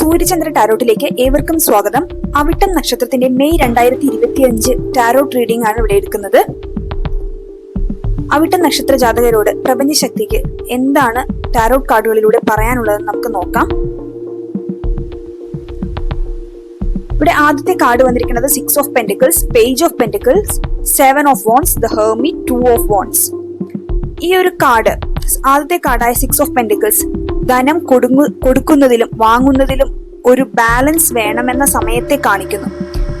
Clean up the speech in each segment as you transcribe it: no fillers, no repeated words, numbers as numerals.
സൂര്യചന്ദ്ര ടാരോട്ടിലേക്ക് ഏവർക്കും സ്വാഗതം. അവിട്ടം നക്ഷത്രത്തിന്റെ മെയ് 2025 ടാരോട്ട് റീഡിംഗ് ആണ് ഇവിടെ എടുക്കുന്നത്. അവിട്ടം നക്ഷത്ര ജാതകരോട് പ്രപഞ്ചശക്തിക്ക് എന്താണ് ടാരോട്ട് കാർഡുകളിലൂടെ പറയാനുള്ളതെന്ന് നമുക്ക് നോക്കാം. ഇവിടെ ആദ്യത്തെ കാർഡ് വന്നിരിക്കുന്നത് 6 of pentacles, page of pentacles, 7 of wands, the hermit, 2 of wands. ഈ ഒരു കാർഡ്, ആദ്യത്തെ കാർഡായ 6 ഓഫ് പെന്റിക്കിൾസ്, ധനം കൊടുക്കുന്നതിലും വാങ്ങുന്നതിലും ഒരു ബാലൻസ് വേണമെന്ന സമയത്തെ കാണിക്കുന്നു.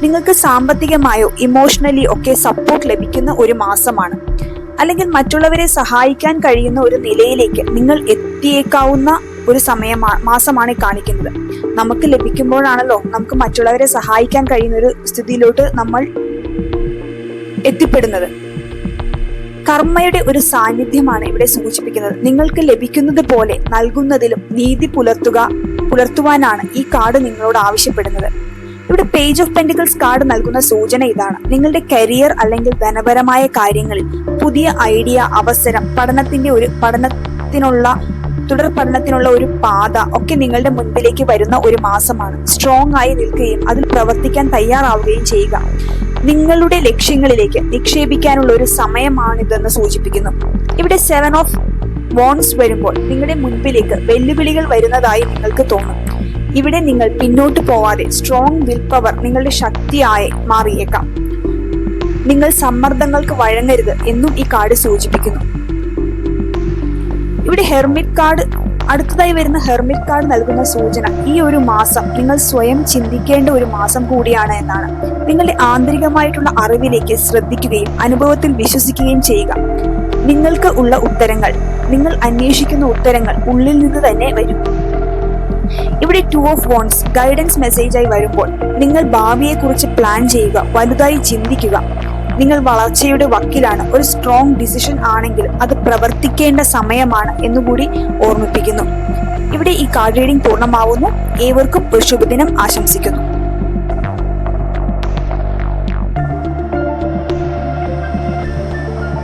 നിങ്ങൾക്ക് സാമ്പത്തികമായോ ഇമോഷണലി ഒക്കെ സപ്പോർട്ട് ലഭിക്കുന്ന ഒരു മാസമാണ്. അല്ലെങ്കിൽ മറ്റുള്ളവരെ സഹായിക്കാൻ കഴിയുന്ന ഒരു നിലയിലേക്ക് നിങ്ങൾ എത്തിയേക്കാവുന്ന ഒരു മാസമാണ് കാണിക്കുന്നത്. നമുക്ക് ലഭിക്കുമ്പോഴാണല്ലോ നമുക്ക് മറ്റുള്ളവരെ സഹായിക്കാൻ കഴിയുന്ന ഒരു സ്ഥിതിയിലോട്ട് നമ്മൾ എത്തിപ്പെടുന്നത്. കർമ്മയുടെ ഒരു സാന്നിധ്യമാണ് ഇവിടെ സൂചിപ്പിക്കുന്നത്. നിങ്ങൾക്ക് ലഭിക്കുന്നത് പോലെ നൽകുന്നതിലും നീതി പുലർത്തുവാനാണ് ഈ കാർഡ് നിങ്ങളോട് ആവശ്യപ്പെടുന്നത്. ഇവിടെ പേജ് ഓഫ് പെന്റിക്കിൾസ് കാർഡ് നൽകുന്ന സൂചന ഇതാണ്: നിങ്ങളുടെ കരിയർ അല്ലെങ്കിൽ ധനപരമായ കാര്യങ്ങളിൽ പുതിയ ഐഡിയ, അവസരം, തുടർ പഠനത്തിനുള്ള ഒരു പാത ഒക്കെ നിങ്ങളുടെ മുൻപിലേക്ക് വരുന്ന ഒരു മാസമാണ്. സ്ട്രോങ് ആയി നിൽക്കുകയും അതിൽ പ്രവർത്തിക്കാൻ തയ്യാറാവുകയും ചെയ്യുക. നിങ്ങളുടെ ലക്ഷ്യങ്ങളിലേക്ക് നിക്ഷേപിക്കാനുള്ള ഒരു സമയമാണിതെന്ന് സൂചിപ്പിക്കുന്നു. ഇവിടെ 7 ഓഫ് വോൺസ് വരുമ്പോൾ നിങ്ങളുടെ മുൻപിലേക്ക് വെല്ലുവിളികൾ വരുന്നതായി നിങ്ങൾക്ക് തോന്നും. ഇവിടെ നിങ്ങൾ പിന്നോട്ട് പോവാതെ സ്ട്രോങ് വിൽ പവർ നിങ്ങളുടെ ശക്തിയായി മാറിയേക്കാം. നിങ്ങൾ സമ്മർദ്ദങ്ങൾക്ക് വഴങ്ങരുത് എന്നും ഈ കാർഡ് സൂചിപ്പിക്കുന്നു. ഇവിടെ ഹെർമിറ്റ് കാർഡ്, അടുത്തതായി വരുന്ന ഹെർമിറ്റ് കാർഡ് നൽകുന്ന സൂചന ഈ ഒരു മാസം നിങ്ങൾ സ്വയം ചിന്തിക്കേണ്ട ഒരു മാസം കൂടിയാണ് എന്നാണ്. നിങ്ങളുടെ ആന്തരികമായിട്ടുള്ള അറിവിലേക്ക് ശ്രദ്ധിക്കുകയും അനുഭവത്തിൽ വിശ്വസിക്കുകയും ചെയ്യുക. നിങ്ങൾക്ക് ഉള്ള ഉത്തരങ്ങൾ, നിങ്ങൾ അന്വേഷിക്കുന്ന ഉത്തരങ്ങൾ ഉള്ളിൽ നിന്ന് തന്നെ വരും. ഇവിടെ 2 ഓഫ് വോൺസ് ഗൈഡൻസ് മെസ്സേജായി വരുമ്പോൾ നിങ്ങൾ ഭാവിയെ കുറിച്ച് പ്ലാൻ ചെയ്യുക, വലുതായി ചിന്തിക്കുക. നിങ്ങൾ വളർച്ചയുടെ വക്കിലാണ്. ഒരു സ്ട്രോങ് ഡിസിഷൻ ആണെങ്കിൽ അത് പ്രവർത്തിക്കേണ്ട സമയമാണ് എന്നുകൂടി ഓർമ്മിപ്പിക്കുന്നു. ഇവിടെ ഈ കാർഡ് റീഡിംഗ് പൂർണ്ണമാവുന്നു. ഏവർക്കും ഒരു ശുഭദിനം ആശംസിക്കുന്നു.